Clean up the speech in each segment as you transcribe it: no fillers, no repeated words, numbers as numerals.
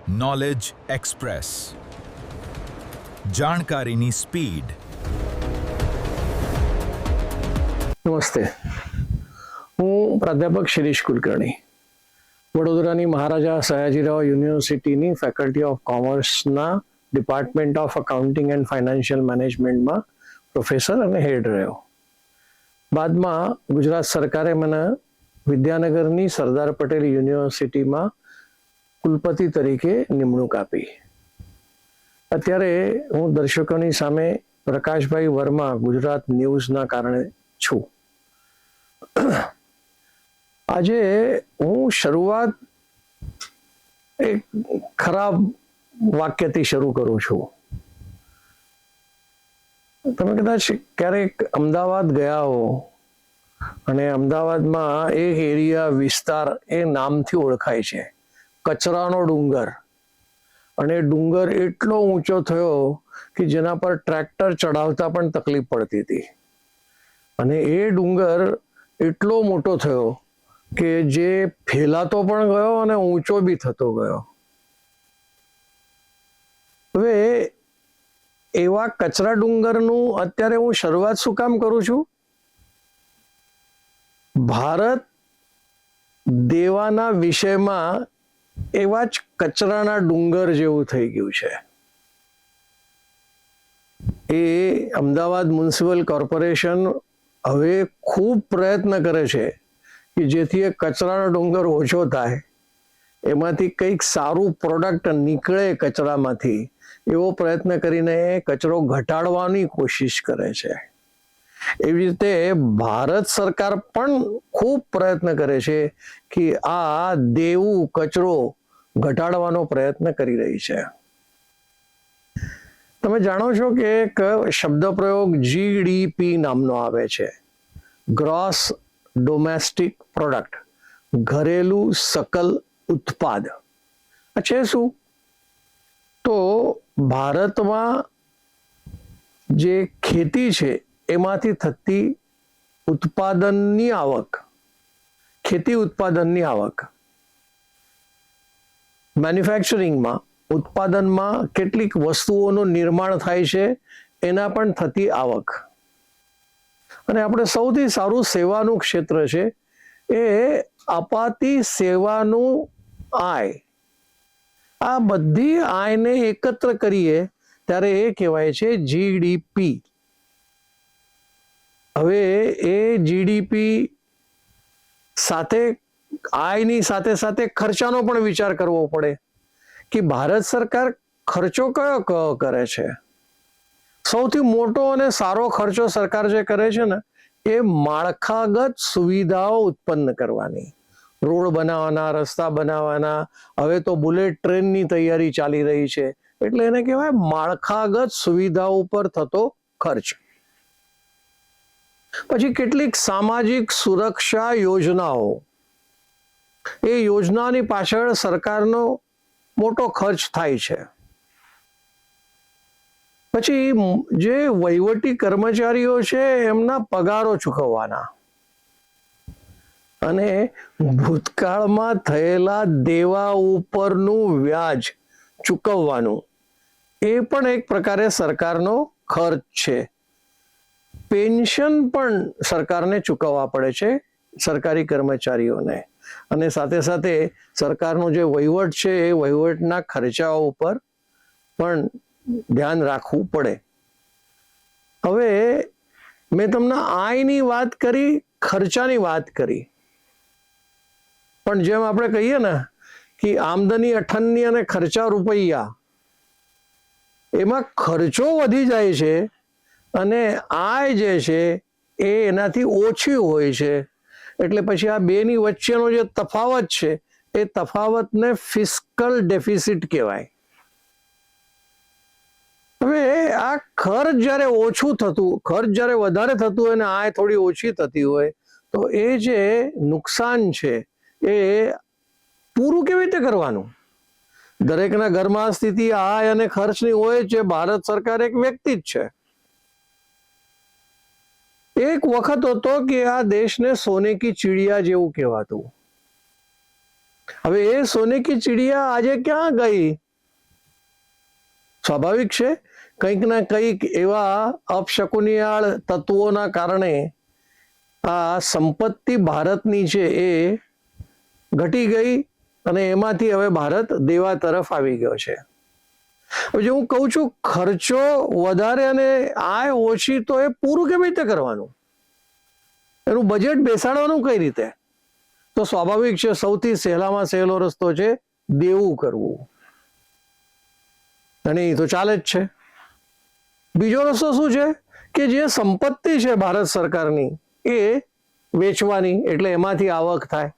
Knowledge express, જાણકારીની speed. નમસ્તે, હું પ્રાધ્યાપક શિરીષ કુલકર્ણી, વડોદરાની મહારાજા સયાજીરાવ યુનિવર્સિટીની ફેકલ્ટી ઓફ કોમર્સના department of accounting and financial મેનેજમેન્ટમાં પ્રોફેસર અને હેડ રહ્યો. બાદમાં ગુજરાત સરકારે મને વિદ્યાનગરની સરદાર પટેલ યુનિવર્સિટીમાં કુલપતિ તરીકે નિમણૂક આપી. અત્યારે હું દર્શકોની સામે પ્રકાશભાઈ વર્મા ગુજરાત ન્યૂઝના કારણે છું. આજે હું શરૂઆત એક ખરાબ વાક્યથી શરૂ કરું છું. તમે કદાચ ક્યારેક અમદાવાદ ગયા હો અને અમદાવાદમાં એક એરિયા વિસ્તાર એ નામથી ઓળખાય છે, કચરાનો ડુંગર. અને ડુંગર એટલો ઊંચો થયો કે જેના પર ટ્રેક્ટર ચડાવતા પણ તકલીફ પડતી હતી. અને એ ડુંગર એટલો મોટો થયો કે જે ફેલાતો પણ ગયો અને ઊંચો બી થતો ગયો. હવે એવા કચરા ડુંગરનું અત્યારે હું શરૂઆત શું કામ કરું છું? ભારત દેવાના વિષયમાં એવા જ કચરાના ડુંગર જેવું થઈ ગયું છે. એ અમદાવાદ મ્યુનિસિપલ કોર્પોરેશન હવે ખૂબ પ્રયત્ન કરે છે કે જેથી એ કચરાનો ડુંગર ઓછો થાય, એમાંથી કંઈક સારું પ્રોડક્ટ નીકળે કચરામાંથી, એવો પ્રયત્ન કરીને કચરો ઘટાડવાની કોશિશ કરે છે. એવી રીતે ભારત સરકાર પણ ખૂબ પ્રયત્ન કરે છે કે આ દેવું કચરો ઘટાડવાનો પ્રયત્ન કરી રહી છે. તમે જાણો છો કે એક શબ્દ પ્રયોગ GDP નામનો આવે છે, ગ્રોસ ડોમેસ્ટિક પ્રોડક્ટ, ઘરેલું સકલ ઉત્પાદ. આ છે શું? તો ભારતમાં જે ખેતી છે એમાંથી થતી ઉત્પાદનની આવક, ખેતી ઉત્પાદનની આવક, મેન્યુફેક્ચરિંગમાં ઉત્પાદનમાં કેટલીક વસ્તુઓનું નિર્માણ થાય છે એના પણ થતી આવક. અને આપણે સૌથી સારું સેવાનું ક્ષેત્ર છે એ અપાતી સેવાનું આય. આ બધી આયને એકત્ર કરીએ ત્યારે એ કહેવાય છે GDP. હવે એ GDP સાથે આયની સાથે સાથે ખર્ચાનો પણ વિચાર કરવો પડે કે ભારત સરકાર ખર્ચો કયો કયો કરે છે. સૌથી મોટો અને સારો ખર્ચો સરકાર જે કરે છે ને એ માળખાગત સુવિધાઓ ઉત્પન્ન કરવાની, રોડ બનાવવાના, રસ્તા બનાવવાના. હવે તો બુલેટ ટ્રેનની તૈયારી ચાલી રહી છે, એટલે એને કહેવાય માળખાગત સુવિધાઓ ઉપર થતો ખર્ચ. પછી કેટલીક સામાજિક સુરક્ષા યોજનાઓ, એ યોજનાની પાછળ સરકારનો મોટો ખર્ચ થાય છે. પછી જે વહીવટી કર્મચારીઓ છે એમના પગારો ચૂકવવાના, અને ભૂતકાળમાં થયેલા દેવા ઉપરનું વ્યાજ ચૂકવવાનું, એ પણ એક પ્રકારે સરકારનો ખર્ચ છે. પેન્શન પણ સરકારને ચૂકવવા પડે છે સરકારી કર્મચારીઓને. અને સાથે સાથે સરકારનો જે વહીવટ છે એ વહીવટના ખર્ચાઓ ઉપર પણ ધ્યાન રાખવું પડે. હવે મેં તમને આયની વાત કરી, ખર્ચાની વાત કરી, પણ જેમ આપણે કહીએ ને કે આમદની અઠન્ની અને ખર્ચા રૂપિયા, એમાં ખર્ચો વધી જાય છે અને આય જે છે એ એનાથી ઓછી હોય છે. એટલે પછી આ બેની વચ્ચેનો જે તફાવત છે એ તફાવતને ફિસ્કલ ડેફિસિટ કહેવાય. હવે આ ખર્ચ જ્યારે ઓછું થતું, ખર્ચ જ્યારે વધારે થતું હોય અને આય થોડી ઓછી થતી હોય, તો એ જે નુકસાન છે એ પૂરું કેવી રીતે કરવાનું? દરેકના ઘરમાં સ્થિતિ આય અને ખર્ચની હોય છે. ભારત સરકાર એક વ્યક્તિ જ છે. એક વખત હતો કે આ દેશને સોને કી ચીડિયા જેવું કહેવાતું. હવે એ સોને કી ચિડિયા આજે ક્યાં ગઈ? સ્વાભાવિક છે, કંઈક ના કંઈક એવા અપશકુનિયાળ તત્વોના કારણે આ સંપત્તિ ભારતની છે એ ઘટી ગઈ અને એમાંથી હવે ભારત દેવા તરફ આવી ગયો છે. હવે હું કહું છું ખર્ચો વધારે અને આય ઓછી, તો એ પૂરું કેવી રીતે કરવાનું? એનું બજેટ બેસાડવાનું કઈ રીતે? તો સ્વાભાવિક છે, સૌથી સહેલામાં સહેલો રસ્તો છે દેવું કરવું, અને એ તો ચાલે જ છે. બીજો રસ્તો શું છે કે જે સંપત્તિ છે ભારત સરકારની એ વેચવાની, એટલે એમાંથી આવક થાય.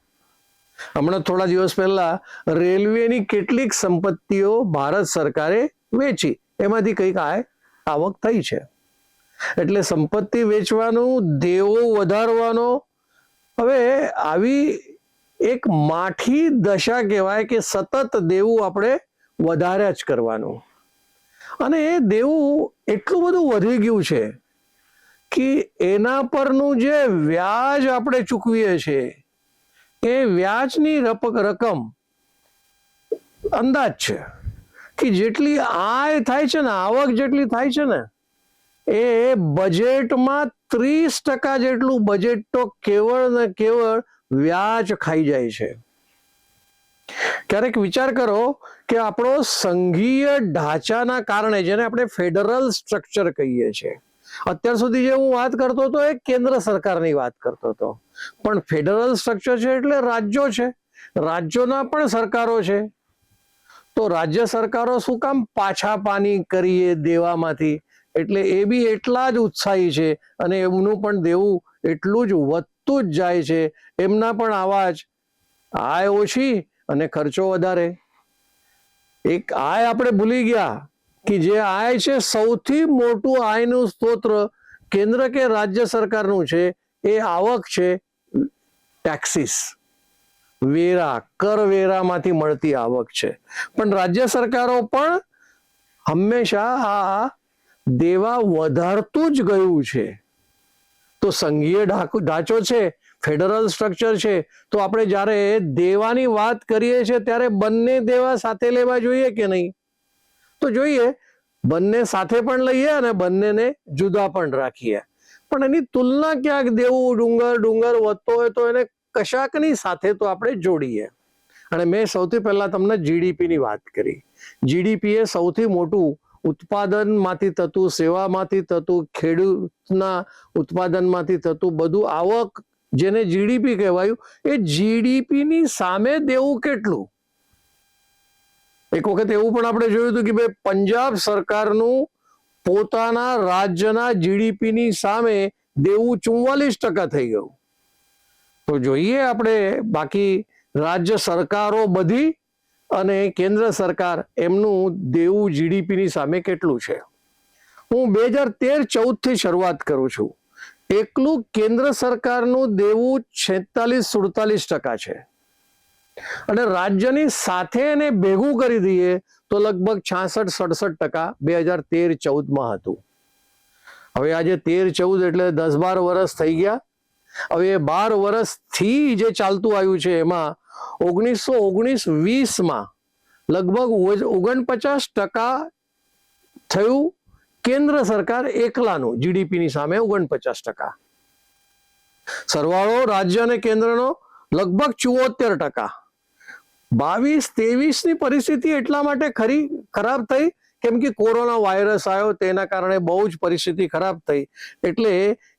હમણાં થોડા દિવસ પહેલા રેલવેની કેટલીક સંપત્તિઓ ભારત સરકારે વેચી, એમાંથી કંઈક આવક થઈ છે. એટલે સંપત્તિ વેચવાનું, દેવો વધારવાનો, હવે આવી એક માઠી દશા કહેવાય કે સતત દેવું આપણે વધાર્યા જ કરવાનું. અને એ દેવું એટલું બધું વધી ગયું છે કે એના પરનું જે વ્યાજ આપણે ચૂકવીએ છીએ એ વ્યાજની રકમ અંદાજ છે કે જેટલી આય થાય છે ને, આવક જેટલી થાય છે ને, એ બજેટમાં 30% જેટલું બજેટ તો કેવળ ને કેવળ વ્યાજ ખાઈ જાય છે. ક્યારેક વિચાર કરો કે આપણો સંઘીય ઢાંચાના કારણે, જેને આપણે ફેડરલ સ્ટ્રક્ચર કહીએ છીએ, અત્યાર સુધી જે હું વાત કરતો હતો એ કેન્દ્ર સરકારની વાત કરતો હતો, પણ ફેડરલ સ્ટ્રક્ચર છે એટલે રાજ્યો છે, રાજ્યોના પણ સરકારો છે. તો રાજ્ય સરકારો શું કામ પાછા પાની કરીએ દેવામાંથી? એટલે એ બી એટલા જ ઉત્સાહી છે અને એમનું પણ દેવું એટલું જ વધતું જ જાય છે. એમના પણ આવાજ આય ઓછી અને ખર્ચો વધારે. એક આય આપણે ભૂલી ગયા કે જે આય છે, સૌથી મોટું આયનું સ્ત્રોત કેન્દ્ર કે રાજ્ય સરકારનું છે, એ આવક છે ટેક્સીસ, વેરા, કરવેરામાંથી મળતી આવક છે. પણ રાજ્ય સરકારો પણ હંમેશા આ દેવા વધારતું જ ગયું છે. તો સંઘીય ઢાંચો છે, ફેડરલ સ્ટ્રક્ચર છે, તો આપણે જ્યારે દેવાની વાત કરીએ છીએ ત્યારે બંને દેવા સાથે લેવા જોઈએ કે નહીં? તો જોઈએ, બંને સાથે પણ લઈએ અને બંનેને જુદા પણ રાખીએ. પણ એની તુલના ક્યાંક દેવું ડુંગર વધતો હોય તો એને કશાકની સાથે તો આપણે જોડીએ. અને મેં સૌથી પહેલા તમને જીડીપીની વાત કરી. જીડીપી એ સૌથી મોટું ઉત્પાદનમાંથી થતું, સેવામાંથી થતું, ખેડૂતના ઉત્પાદનમાંથી થતું બધું આવક, જેને જીડીપી કહેવાયું, એ જીડીપીની સામે દેવું કેટલું? એક વખત એવું પણ આપણે જોયું હતું કે ભાઈ પંજાબ સરકારનું પોતાના રાજ્યના જીડીપીની સામે દેવું 44% થઈ ગયું. તો જોઈએ આપણે બાકી રાજ્ય સરકારો બધી અને કેન્દ્ર સરકાર એમનું દેવું જીડીપીની સામે કેટલું છે. હું 2013-14 થી શરૂઆત કરું છું. એકલું કેન્દ્ર સરકારનું દેવું 46-47% છે અને રાજ્યની સાથે એને ભેગું કરી દઈએ તો લગભગ 66-67% 2013-14 હતું. હવે આજે 13-14 એટલે 10-12 વર્ષ થઈ ગયા. હવે એ 12 વર્ષથી જે ચાલતું આવ્યું છે એમાં 1919-20 લગભગ 49% થયું કેન્દ્ર સરકાર એકલાનું જીડીપીની સામે 49%. સરવાળો રાજ્ય અને કેન્દ્રનો લગભગ 74%. 22-23 ની પરિસ્થિતિ એટલા માટે ખરાબ થઈ કેમ કે કોરોના વાયરસ આવ્યો, તેના કારણે બહુ જ પરિસ્થિતિ ખરાબ થઈ. એટલે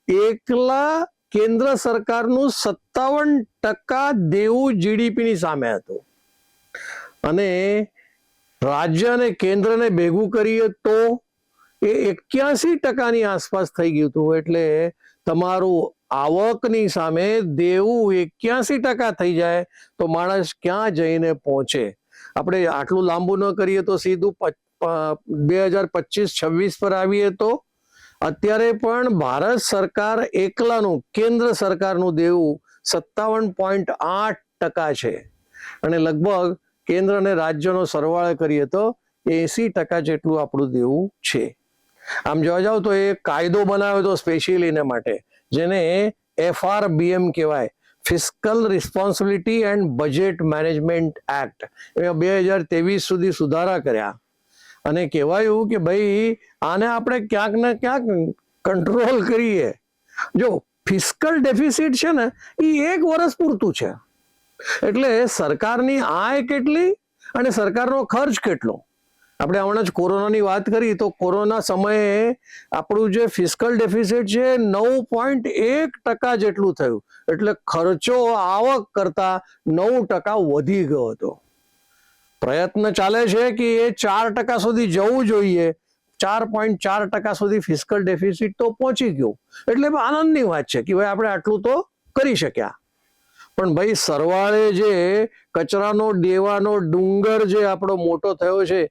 એકલા કેન્દ્ર સરકારનું 57% દેવું જીડીપીની સામે હતું અને રાજ્ય અને કેન્દ્રને ભેગું કરીએ તો એ 81% ની આસપાસ થઈ ગયું હતું. એટલે તમારું આવકની સામે દેવું 81% થઈ જાય તો માણસ ક્યાં જઈને પહોંચે? આપણે આટલું લાંબુ ન કરીએ તો સીધું 2025-26 પર આવીએ તો અત્યારે પણ ભારત સરકાર એકલાનું, કેન્દ્ર સરકારનું દેવું 57.8% છે અને લગભગ કેન્દ્ર અને રાજ્યનો સરવાળો કરીએ તો 80% જેટલું આપણું દેવું છે. આમ જોવા જાવ તો એ કાયદો બનાવ્યો હતો સ્પેશિયલી એના માટે, જેને FRBM કહેવાય, fiscal responsibility and budget management act 2023 સુધી સુધારા કર્યા અને કહેવાયું કે ભાઈ આને આપણે ક્યાંક ને ક્યાંક કંટ્રોલ કરીએ. જો ફિસ્કલ ડેફિસિટ છે ને એ 1 વર્ષ પૂરતું છે, એટલે સરકારની આય કેટલી અને સરકારનો ખર્ચ કેટલો. આપણે હમણાં જ કોરોનાની વાત કરી તો કોરોના સમયે આપણું જે ફિસ્કલ ડેફિસિટ છે 9.1% જેટલું થયું, એટલે ખર્ચો આવક કરતા 9% વધી ગયો હતો. પ્રયત્ન ચાલે છે કે એ 4% સુધી જવું જોઈએ, 4.4% સુધી ફિસ્કલ ડેફિસિટ તો પહોંચી ગયું, એટલે આનંદની વાત છે કે ભાઈ આપણે આટલું તો કરી શક્યા. પણ ભાઈ સરવાળે જે કચરાનો દેવાનો ડુંગર જે આપણો મોટો થયો છે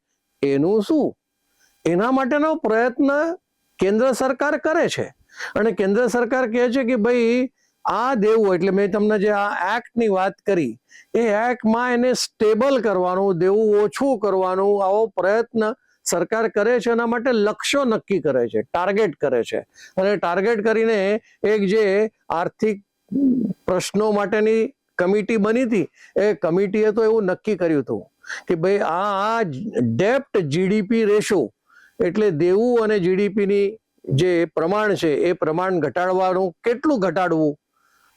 એનું શું? એના માટેનો પ્રયત્ન કેન્દ્ર સરકાર કરે છે અને કેન્દ્ર સરકાર કહે છે કે ભાઈ આ દેવું, એટલે મેં તમને જે આ એક્ટની વાત કરી એ એક્ટમાં એને સ્ટેબલ કરવાનું, દેવું ઓછું કરવાનું આવો પ્રયત્ન સરકાર કરે છે. એના માટે લક્ષ્યો નક્કી કરે છે, ટાર્ગેટ કરે છે અને ટાર્ગેટ કરીને એક જે આર્થિક પ્રશ્નો માટેની કમિટી બની હતી એ કમિટીએ તો એવું નક્કી કર્યું હતું કે ભાઈ આ ડેપ્ટ જીડીપી રેશો, એટલે દેવું અને જીડીપીની જે પ્રમાણ છે એ પ્રમાણ ઘટાડવાનું, કેટલું ઘટાડવું.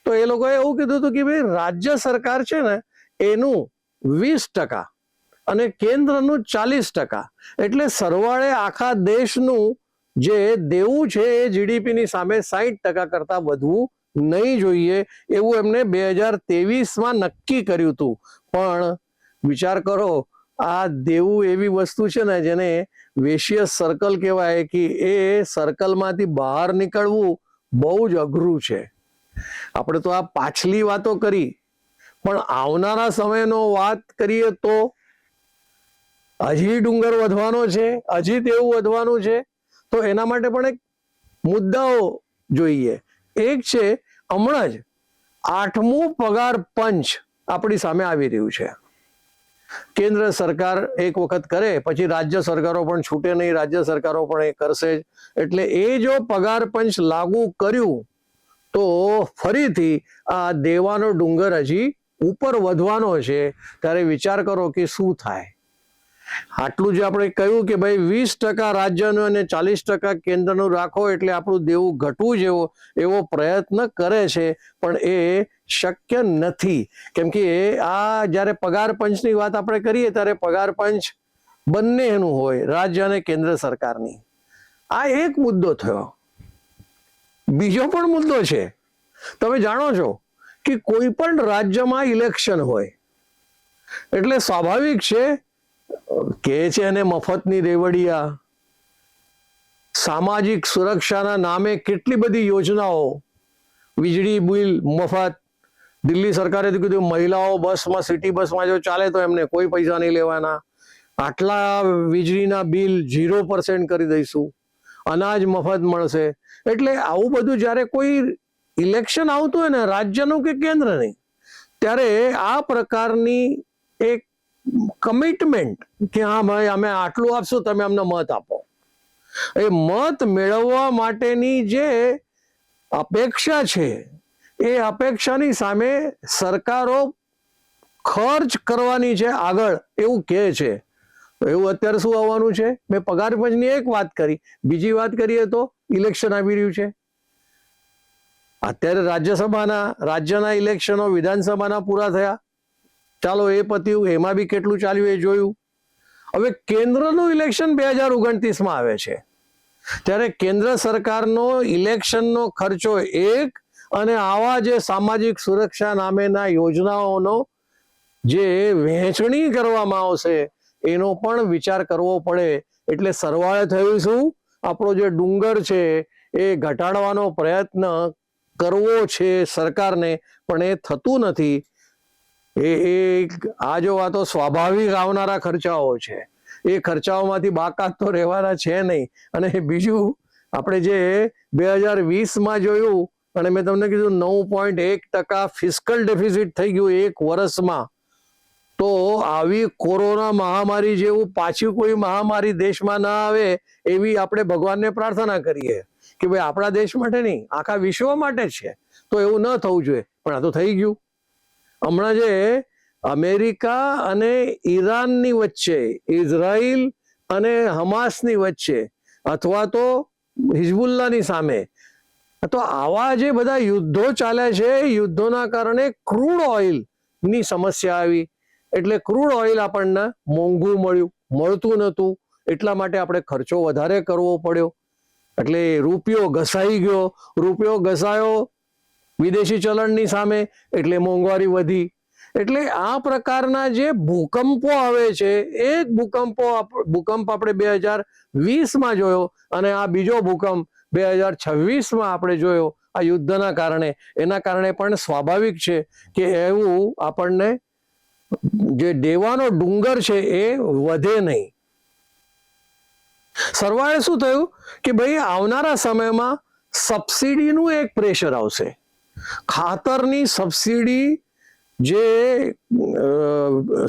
તો એ લોકોએ એવું કીધું હતું કે ભાઈ રાજ્ય સરકાર છે ને એનું 20% અને કેન્દ્રનું 40%, એટલે સરવાળે આખા દેશનું જે દેવું છે એ જીડીપીની સામે 60% કરતા વધવું નહીં જોઈએ એવું એમને 2023માં નક્કી કર્યું હતું. પણ વિચાર કરો, આ દેવું એવી વસ્તુ છે ને જેને વેશિયસ સર્કલ કહેવાય કે એ સર્કલમાંથી બહાર નીકળવું બહુ જ અઘરું છે. આપણે તો આ પાછલી વાતો કરી, પણ આવનારા સમયનો વાત કરીએ તો હજી ડુંગર વધવાનો છે, હજી દેવું વધવાનું છે. તો એના માટે પણ એક મુદ્દાઓ જોઈએ. એક છે હમણાં જ 8મું પગાર પંચ આપણી સામે આવી રહ્યું છે. કેન્દ્ર સરકાર એક વખત કરે પછી રાજ્ય સરકારો પણ છૂટે નહીં, રાજ્ય સરકારો પણ એ કરશે જ. એટલે એ જો પગાર પંચ લાગુ કર્યું તો ફરીથી આ દેવાનો ડુંગર હજી ઉપર વધવાનો છે. ત્યારે વિચાર કરો કે શું થાય. આટલું જે આપણે કહ્યું કે ભાઈ 20% રાજ્યનું અને 40% કેન્દ્રનું રાખો એટલે આપણું દેવું ઘટવું જેવો એવો પ્રયત્ન કરે છે, પણ એ શક્ય નથી. કેમ કે આ જ્યારે પગાર પંચની વાત આપણે કરીએ ત્યારે પગાર પંચ બંનેનું હોય, રાજ્ય અને કેન્દ્ર સરકારની. આ એક મુદ્દો થયો. બીજો પણ મુદ્દો છે. તમે જાણો છો કે કોઈ પણ રાજ્યમાં ઇલેક્શન હોય એટલે સ્વાભાવિક છે કે છે એને મફતની રેવડિયા, સામાજિક સુરક્ષાના નામે કેટલી બધી યોજનાઓ, વીજળી બિલ મફત. દિલ્હી સરકારે તો કીધું મહિલાઓ બસમાં, સિટી બસમાં જો ચાલે તો એમને કોઈ પૈસા નહીં લેવાના, આટલા વીજળીના બિલ 0% કરી દઈશું, અનાજ મફત મળશે. એટલે આવું બધું જ્યારે કોઈ ઇલેક્શન આવતું હોય ને રાજ્યનું કે કેન્દ્રની, ત્યારે આ પ્રકારની એક કમિટમેન્ટ કે હા ભાઈ અમે આટલું આપશું, તમે અમને મત આપો. એ મત મેળવવા માટેની જે અપેક્ષા છે એ અપેક્ષાની સામે સરકારો ખર્ચ કરવાની છે આગળ એવું કહે છે. એવું અત્યારે શું આવવાનું છે? મેં પગાર પંચની એક વાત કરી, બીજી વાત કરીએ તો ઇલેક્શન આવી રહ્યું છે. અત્યારે રાજ્યના ઇલેક્શનો વિધાનસભાના પૂરા થયા, ચાલો એ પત્યું, એમાં બી કેટલું ચાલ્યું એ જોયું. હવે કેન્દ્રનું ઇલેક્શન 2029માં આવે છે, ત્યારે કેન્દ્ર સરકારનો ઇલેક્શનનો ખર્ચો એક અને આવા જે સામાજિક સુરક્ષા નામેના યોજનાઓનો જે વહેંચણી કરવામાં આવશે એનો પણ વિચાર કરવો પડે. એટલે સરવાળે થયું શું, આપણો જે ડુંગર છે એ ઘટાડવાનો પ્રયત્ન કરવો છે સરકારને, પણ એ થતું નથી. આ જો આ તો સ્વાભાવિક આવનારા ખર્ચાઓ છે, એ ખર્ચાઓમાંથી બાકાત તો રહેવાના છે નહીં. અને બીજું આપણે જે 2020માં જોયું અને મેં તમને કીધું 9.1% ફિસ્કલ ડેફિસિટ થઈ ગયું એક વર્ષમાં. તો આવી કોરોના મહામારી જેવું પાછી કોઈ મહામારી દેશમાં ના આવે એવી આપણે ભગવાનને પ્રાર્થના કરીએ કે ભાઈ આપણા દેશ માટે નહીં, આખા વિશ્વ માટે છે, તો એવું ન થવું જોઈએ. પણ આ તો થઈ ગયું. હમણાં જે અમેરિકા અને ઈરાનની વચ્ચે, ઇઝરાયલ અને હમાસની વચ્ચે, અથવા તો હિઝબુલ્લાની સામે, તો આવા જે બધા યુદ્ધો ચાલ્યા છે, યુદ્ધોના કારણે ક્રૂડ ઓઇલની સમસ્યા આવી. એટલે ક્રૂડ ઓઇલ આપણને મોંઘું મળતું નહોતું, એટલા માટે આપણે ખર્ચો વધારે કરવો પડ્યો. એટલે રૂપિયો ઘસાઈ ગયો, રૂપિયો ઘસાયો વિદેશી ચલણની સામે, એટલે મોંઘવારી વધી. એટલે આ પ્રકારના જે ભૂકંપો આવે છે, એક ભૂકંપ આપણે 2020માં જોયો, અને આ બીજો ભૂકંપ 2026માં આપણે જોયો આ યુદ્ધના કારણે. એના કારણે પણ સ્વાભાવિક છે કે એવું આપણને જે દેવાનો ડુંગર છે એ વધે નહીં. સરવાળે શું થયું કે ભાઈ આવનારા સમયમાં સબસિડીનું એક પ્રેશર આવશે. ખાતરની સબસિડી, જે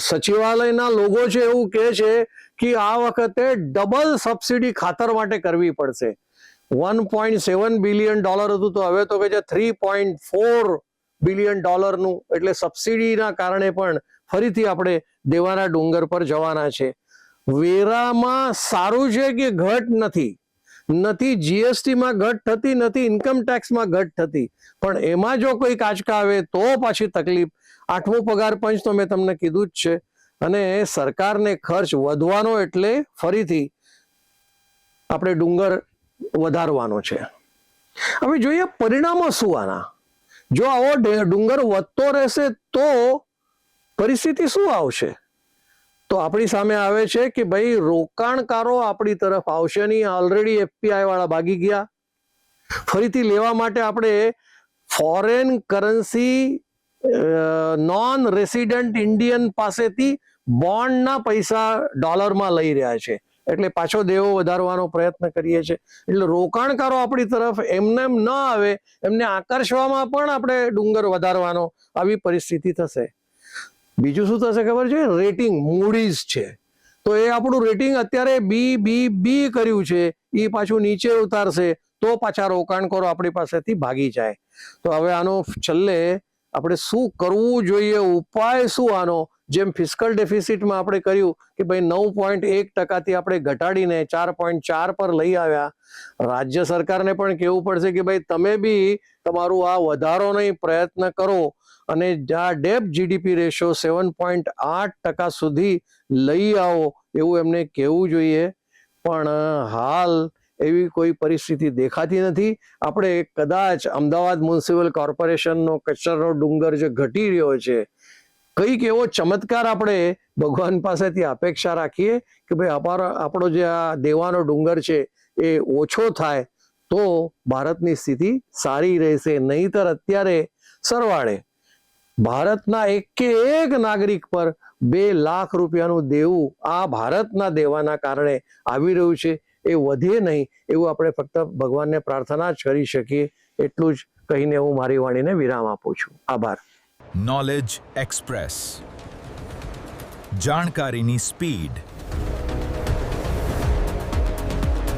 સચિવાલયના લોકો છે એવું કહે છે કે આ વખતે ડબલ સબસિડી ખાતર માટે કરવી પડશે. $1.7 બિલિયન હતું, તો હવે તો કે છે $3.4 બિલિયન. એટલે સબસિડીના કારણે પણ ફરીથી આપણે દેવાના ડુંગર પર જવાના છે. વેરામાં સારું છે કે ઘટ નથી, જીએસટીમાં ઘટ થતી નથી, ઇન્કમ ટેક્સમાં ઘટ થતી, પણ એમાં જો કોઈ કાચકા આવે તો પાછી તકલીફ. 8મો પગાર પંચ તો મેં તમને કીધું જ છે, અને સરકારને ખર્ચ વધવાનો એટલે ફરીથી આપણે ડુંગર વધારવાનો છે. હવે જોઈએ પરિણામો શું આના. જો આવો ડુંગર વધતો રહેશે તો પરિસ્થિતિ શું આવશે? તો આપણી સામે આવે છે કે ભાઈ રોકાણકારો આપણી તરફ આવશે નહીં. ઓલરેડી એફપીઆઈ વાળા ભાગી ગયા. ફરીથી લેવા માટે આપણે foreign currency non resident Indian પાસેથી બોન્ડના પૈસા ડોલરમાં લઈ રહ્યા છે, એટલે પાછો દેવો વધારવાનો પ્રયત્ન કરીએ છીએ. એટલે રોકાણકારો આપણી તરફ એમને એમ ન આવે, એમને આકર્ષવામાં પણ આપણે ડુંગર વધારવાનો આવી પરિસ્થિતિ થશે. બીજું શું થશે ખબર છે? રેટિંગ મૂડીઝ છે, તો એ આપણું રેટિંગ અત્યારે બી કર્યું છે, એ પાછું નીચે ઉતારશે તો પાછા રોકાણકારો આપણી પાસેથી ભાગી જાય. તો હવે આનો છેલ્લે આપણે શું કરવું જોઈએ, ઉપાય શું આનો? જેમ ફિસ્કલ ડેફિસિટમાં આપણે કર્યું કે ભાઈ 9.1% આપણે ઘટાડીને 4.4 પર લઈ આવ્યા. રાજ્ય સરકારને પણ કહેવું પડશે કે ભાઈ તમે બી તમારું આ વધારો નહીં, પ્રયત્ન કરો અને આ ડેપ જીડીપી રેશિયો 7.8% સુધી લઈ આવો, એવું એમને કહેવું જોઈએ. પણ હાલ એવી કોઈ પરિસ્થિતિ દેખાતી નથી. આપણે કદાચ અમદાવાદ મ્યુનિસિપલ કોર્પોરેશનનો કચરાનો ડુંગર જે ઘટી રહ્યો છે, કંઈક એવો ચમત્કાર આપણે ભગવાન પાસેથી અપેક્ષા રાખીએ કે ભાઈ આપણો જે આ દેવાનો ડુંગર છે એ ઓછો થાય તો ભારતની સ્થિતિ સારી રહેશે. નહીતર અત્યારે સરવાળે ભારતના એક નાગરિક પર 2 લાખ રૂપિયાનું દેવું આ ભારતના દેવાના કારણે આવી રહ્યું છે. એ વધે નહીં એવું આપણે ફક્ત ભગવાનને પ્રાર્થના જ કરી શકીએ. એટલું જ કહીને હું મારી વાણીને વિરામ આપું છું. આભાર. નોલેજ એક્સપ્રેસ, જાણકારીની સ્પીડ.